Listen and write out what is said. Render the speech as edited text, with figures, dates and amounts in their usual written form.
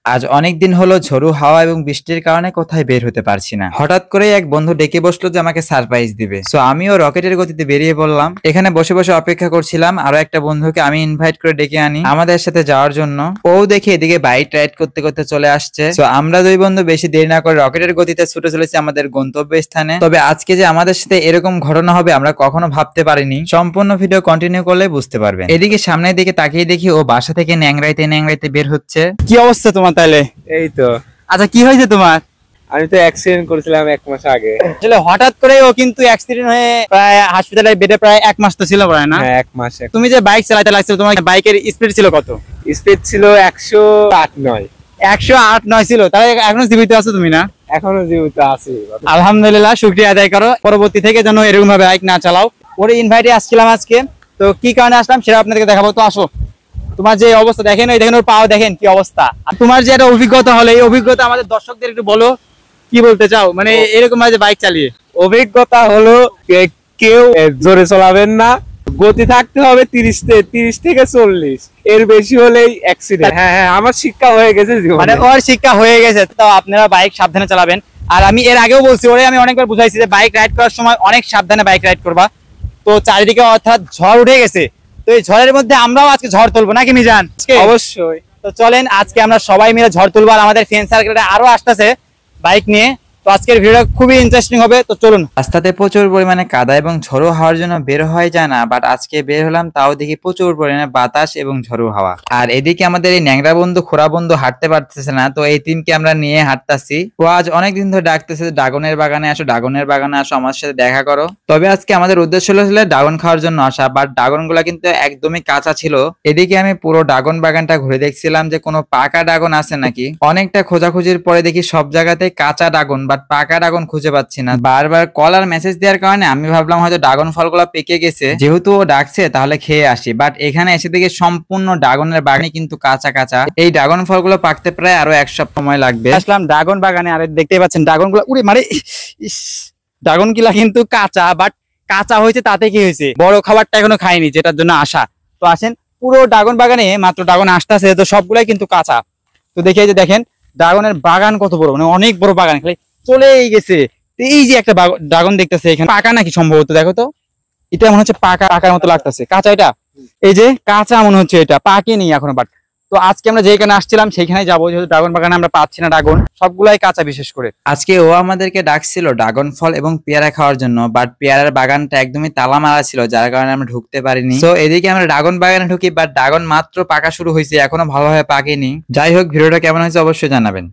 আজ অনেক দিন হলো ঝড়ো হাওয়া এবং বৃষ্টির কারণে কোথায় বের হতে পারছি না। হঠাৎ করে এক বন্ধু ডেকে বসলো যে আমাকে সারপ্রাইজ দিবে। সো আমিও রকেটের গতিতে বেরিয়ে পড়লাম। এখানে বসে বসে অপেক্ষা করছিলাম আরো একটা বন্ধুকে আমি ইনভাইট করে ডেকে আনি আমাদের সাথে যাওয়ার জন্য। ও দেখে এদিকে বাইক রাইড করতে করতে চলে আসছে। সো আমরা দুই বন্ধু বেশি দেরি না করে রকেটের গতিতে ছুটে চলেছি আমাদের গন্তব্য স্থানে। তবে আজকে যে আমাদের সাথে এরকম ঘটনা হবে আমরা কখনো ভাবতে পারিনি। সম্পূর্ণ ভিডিও কন্টিনিউ করলে বুঝতে পারবেন। এদিকে সামনের দিকে তাকিয়ে দেখি ও বাসা থেকে ন্যাংরাইতে ন্যাংরাইতে বের হচ্ছে। কি অবস্থা তোমার তাহলে? এই তো। আচ্ছা, কি হয়েছে তোমার? আমি তো অ্যাক্সিডেন্ট করেছিলাম 1 মাস আগে। আসলে হঠাৎ করে ও কিন্তু অ্যাক্সিডেন্ট হয়ে প্রায় হাসপাতালে বেডে প্রায় 1 মাস তো ছিল প্রায়, না? হ্যাঁ, 1 মাস। তুমি যে বাইক চালাতে লাগছিল, তোমার বাইকের স্পিড ছিল কত? স্পিড ছিল 108-9। 108-9 ছিল। তাহলে এখনো জীবিত আছো তুমি, না? এখনো জীবিত আছি। আলহামদুলিল্লাহ, শুকরিয়া আদায় করো। পরবর্তী থেকে যেন এরকম ভাবে বাইক না চালাও। ওরে ইনভাইটে আসছিলাম আজকে, তো কি কারণে আসলাম সেটা আপনাদেরকে দেখাবো। তো আসো, তোমার যে অবস্থা দেখেন, ওই দেখেন ওর পাও দেখেন কি অবস্থা। আর তোমার যে একটা অভিজ্ঞতা হলো, এই অভিজ্ঞতা আমাদের দর্শকদের একটু বলো, কি বলতে চাও মানে এরকম ভাবে বাইক চালিয়ে? অভিজ্ঞতা হলো কেউ জোরে চালাবেন না, গতি থাকতে হবে 30 থেকে 40, এর বেশি হলেই অ্যাক্সিডেন্ট। হ্যাঁ হ্যাঁ, আমার শিক্ষা হয়ে গেছে জীবনে। মানে ওর শিক্ষা হয়ে গেছে। তো আপনারা বাইক সাবধানে চালাবেন। আর আমি এর আগেও বলছি, ওরে আমি অনেকবার বুঝাইছি যে বাইক রাইড করার সময় অনেক সাবধানে বাইক রাইড করবা। তো চারিদিকে অর্থাৎ ঝড় উঠে গেছে, তো এই ঝড়ের মধ্যে আমরাও আজকে ঝড় তুলবো, নাকি মিজান? অবশ্যই। তো চলেন আজকে আমরা সবাই মিলে ঝড় তুলবো। আর আমাদের ফ্রেন্ড সার্কেলটা আরো আসতেছে বাইক নিয়ে। তো আজকের ভিডিওটা খুবই ইন্টারেস্টিং হবে। তো চলুন। রাস্তাতে প্রচুর পরিমাণে কাদা এবং ঝড়ো হাওয়ার জন্য বের হওয়া যায় না, বাট আজকে বের হলাম, তাও দেখি প্রচুর পরিমাণে বাতাস এবং ঝড়ো হাওয়া। আর এদিকে আমাদের এই ন্যাংরা বন্ধু খোরা বন্ধু হাঁটতে পারতেছে না, তো এই টিমকে আমরা নিয়ে হাঁটতাছি। ও আজ অনেকদিন ধরে ডাকতেছে ড্রাগনের বাগানে আসো, ড্রাগনের বাগানে আসো, আমার সাথে দেখা করো। তবে আজকে আমাদের উদ্দেশ্য ছিল ড্রাগন খাওয়ার জন্য আসা, বাট ড্রাগন গুলা কিন্তু একদমই কাঁচা ছিল। এদিকে আমি পুরো ড্রাগন বাগানটা ঘুরে দেখছিলাম যে কোনো পাকা ড্রাগন আছে নাকি। অনেকটা খোঁজাখুঁজির পরে দেখি সব জায়গাতে কাঁচা ড্রাগন, বাট পাকা ড্রাগন খুঁজে পাচ্ছি না। বারবার কল আর মেসেজ দেওয়ার কারণে আমি ভাবলাম হয়তো ড্রাগন ফলগুলো পেকে গেছে, যেহেতু ও ডাকছে তাহলে খেয়ে আসি। বাট এখানে এসে দেখি সম্পূর্ণ ড্রাগনের বাগানে কিন্তু কাঁচা কাঁচা। এই ড্রাগন ফলগুলো পাকতে প্রায় আরো 1 সপ্তাহ সময় লাগবে। আসলাম ড্রাগন বাগানে, আর দেখতেই পাচ্ছেন ড্রাগন গুলো উড়ে মারে। ড্রাগন গুলা কিন্তু কাঁচা, বাট কাঁচা হয়েছে তাতে কি হয়েছে, বড় খাবারটা এখনো খাইনি, যেটার জন্য আসা। তো আসেন, পুরো ড্রাগন বাগানে মাত্র ড্রাগন আসতেছে, তো সবগুলাই কিন্তু কাঁচা। তো দেখে যে দেখেন ড্রাগনের বাগান কত বড়, মানে অনেক বড় বাগান, খালি চলেই গেছে। এই যে একটা ড্রাগন দেখতেছে এখানে, পাকা নাকি সম্ভবত, দেখো তো, এটা মনে হচ্ছে পাকা, পাকার মতো লাগতেছে। কাঁচা এটা, এই যে কাঁচা মনে হচ্ছে, এটা পাকেনি এখনো। বাট তো আজকে আমরা যেখানে আসছিলাম সেখানে যাবো, যেহেতু ড্রাগন বাগানে আমরা পাচ্ছি না ড্রাগন, সবগুলাই কাঁচা। বিশেষ করে আজকে ও আমাদেরকে ডাকছিল ড্রাগন ফল এবং পেয়ারা খাওয়ার জন্য, বাট পেয়ারার বাগানটা একদমই তালা মারা ছিল, যার কারণে আমরা ঢুকতে পারিনি। তো এদিকে আমরা ড্রাগন বাগানে ঢুকি, বাট ড্রাগন মাত্র পাকা শুরু হয়েছে, এখনো ভালোভাবে পাকেনি। যাই হোক, ভিডিওটা কেমন হয়েছে অবশ্যই জানাবেন।